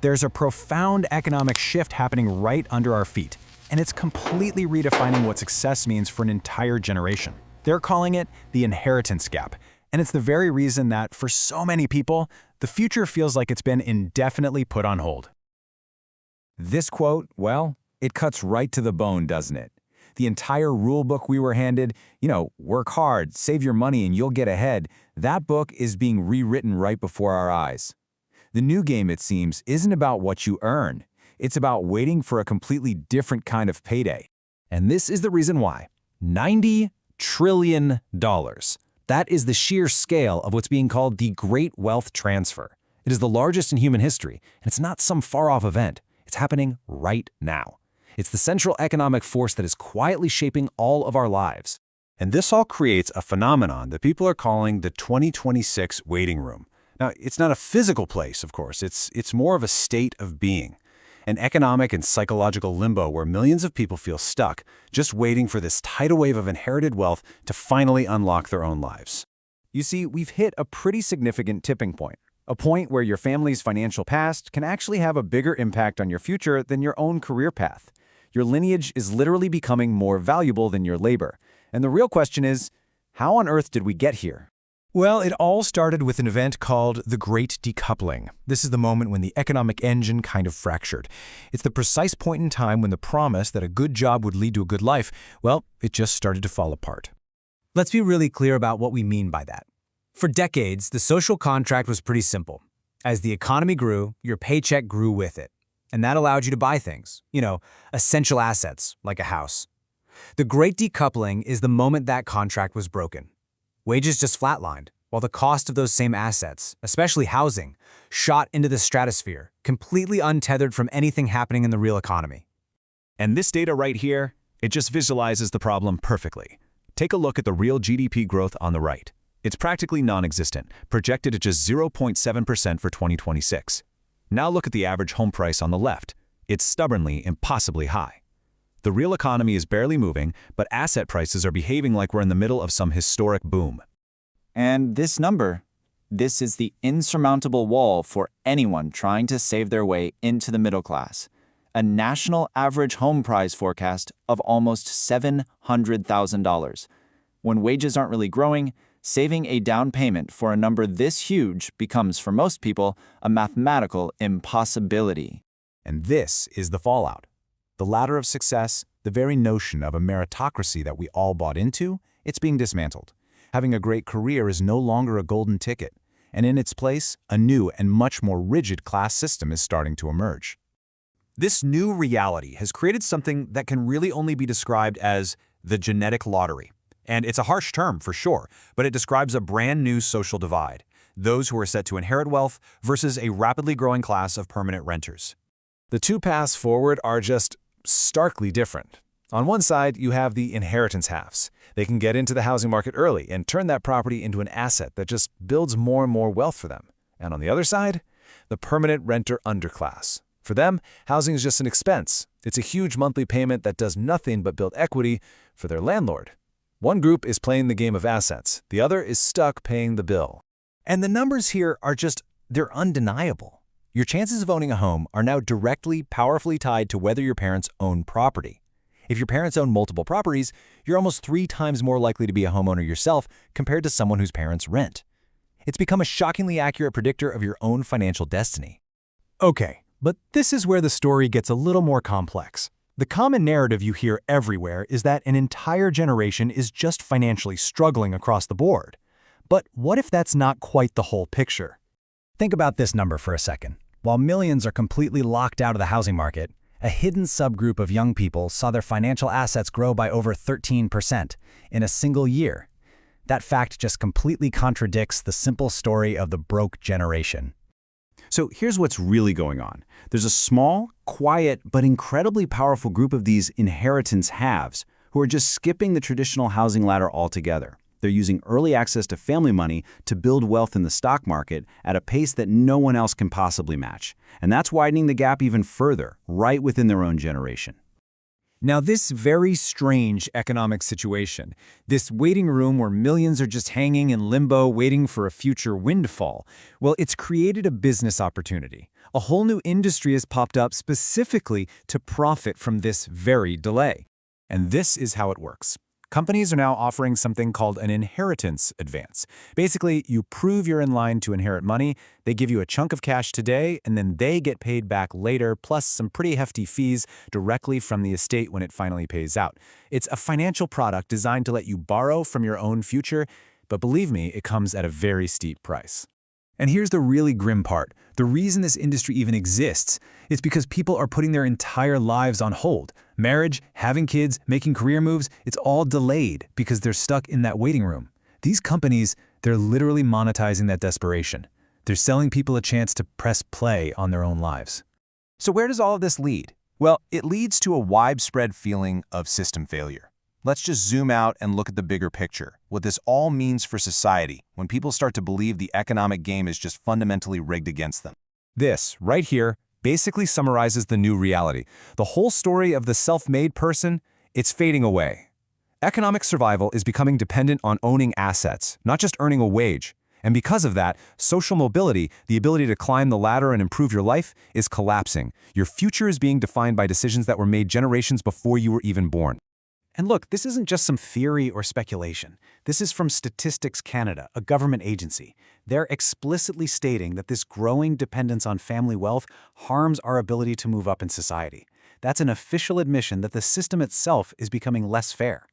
There's a profound economic shift happening right under our feet, and it's completely redefining what success means for an entire generation. They're calling it the inheritance gap, and it's the very reason that, for so many people, the future feels like it's been indefinitely put on hold. This quote, well, it cuts right to the bone, doesn't it? The entire rule book we were handed, work hard, save your money, and you'll get ahead, that book is being rewritten right before our eyes. The new game, it seems, isn't about what you earn. It's about waiting for a completely different kind of payday. And this is the reason why. $90 trillion. That is the sheer scale of what's being called the Great Wealth Transfer. It is the largest in human history, and it's not some far-off event. It's happening right now. It's the central economic force that is quietly shaping all of our lives. And this all creates a phenomenon that people are calling the 2026 waiting room. Now, it's not a physical place, of course. It's more of a state of being, an economic and psychological limbo where millions of people feel stuck, just waiting for this tidal wave of inherited wealth to finally unlock their own lives. You see, we've hit a pretty significant tipping point, a point where your family's financial past can actually have a bigger impact on your future than your own career path. Your lineage is literally becoming more valuable than your labor. And the real question is, how on earth did we get here? Well, it all started with an event called the Great Decoupling. This is the moment when the economic engine kind of fractured. It's the precise point in time when the promise that a good job would lead to a good life, well, it just started to fall apart. Let's be really clear about what we mean by that. For decades, the social contract was pretty simple. As the economy grew, your paycheck grew with it. And that allowed you to buy things, essential assets, like a house. The Great Decoupling is the moment that contract was broken. Wages just flatlined, while the cost of those same assets, especially housing, shot into the stratosphere, completely untethered from anything happening in the real economy. And this data right here, it just visualizes the problem perfectly. Take a look at the real GDP growth on the right. It's practically non-existent, projected at just 0.7% for 2026. Now look at the average home price on the left. It's stubbornly, impossibly high. The real economy is barely moving, but asset prices are behaving like we're in the middle of some historic boom. And this number, this is the insurmountable wall for anyone trying to save their way into the middle class. A national average home price forecast of almost $700,000. When wages aren't really growing, saving a down payment for a number this huge becomes, for most people, a mathematical impossibility. And this is the fallout. The ladder of success, the very notion of a meritocracy that we all bought into, it's being dismantled. Having a great career is no longer a golden ticket, and in its place, a new and much more rigid class system is starting to emerge. This new reality has created something that can really only be described as the genetic lottery. And it's a harsh term for sure, but it describes a brand new social divide. Those who are set to inherit wealth versus a rapidly growing class of permanent renters. The two paths forward are just starkly different. On one side, you have the inheritance halves. They can get into the housing market early and turn that property into an asset that just builds more and more wealth for them. And on the other side, the permanent renter underclass. For them, housing is just an expense. It's a huge monthly payment that does nothing but build equity for their landlord. One group is playing the game of assets. The other is stuck paying the bill. And the numbers here are they're undeniable. Your chances of owning a home are now directly, powerfully tied to whether your parents own property. If your parents own multiple properties, you're almost 3 times more likely to be a homeowner yourself compared to someone whose parents rent. It's become a shockingly accurate predictor of your own financial destiny. Okay, but this is where the story gets a little more complex. The common narrative you hear everywhere is that an entire generation is just financially struggling across the board. But what if that's not quite the whole picture? Think about this number for a second. While millions are completely locked out of the housing market, a hidden subgroup of young people saw their financial assets grow by over 13% in a single year. That fact just completely contradicts the simple story of the broke generation. So here's what's really going on. There's a small, quiet, but incredibly powerful group of these inheritance haves who are just skipping the traditional housing ladder altogether. They're using early access to family money to build wealth in the stock market at a pace that no one else can possibly match. And that's widening the gap even further, right within their own generation. Now, this very strange economic situation, this waiting room where millions are just hanging in limbo waiting for a future windfall, well, it's created a business opportunity. A whole new industry has popped up specifically to profit from this very delay. And this is how it works. Companies are now offering something called an inheritance advance. Basically, you prove you're in line to inherit money, they give you a chunk of cash today, and then they get paid back later, plus some pretty hefty fees directly from the estate when it finally pays out. It's a financial product designed to let you borrow from your own future, but believe me, it comes at a very steep price. And here's the really grim part. The reason this industry even exists is because people are putting their entire lives on hold. Marriage, having kids, making career moves, it's all delayed because they're stuck in that waiting room. These companies, they're literally monetizing that desperation. They're selling people a chance to press play on their own lives. So where does all of this lead? Well, it leads to a widespread feeling of system failure. Let's just zoom out and look at the bigger picture, what this all means for society when people start to believe the economic game is just fundamentally rigged against them. This, right here, basically summarizes the new reality. The whole story of the self-made person, it's fading away. Economic survival is becoming dependent on owning assets, not just earning a wage. And because of that, social mobility, the ability to climb the ladder and improve your life, is collapsing. Your future is being defined by decisions that were made generations before you were even born. And look, this isn't just some theory or speculation. This is from Statistics Canada, a government agency. They're explicitly stating that this growing dependence on family wealth harms our ability to move up in society. That's an official admission that the system itself is becoming less fair.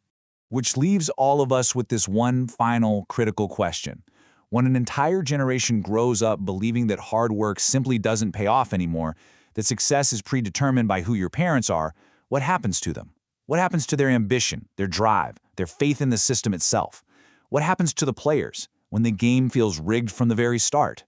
Which leaves all of us with this one final critical question. When an entire generation grows up believing that hard work simply doesn't pay off anymore, that success is predetermined by who your parents are, what happens to them? What happens to their ambition, their drive, their faith in the system itself? What happens to the players when the game feels rigged from the very start?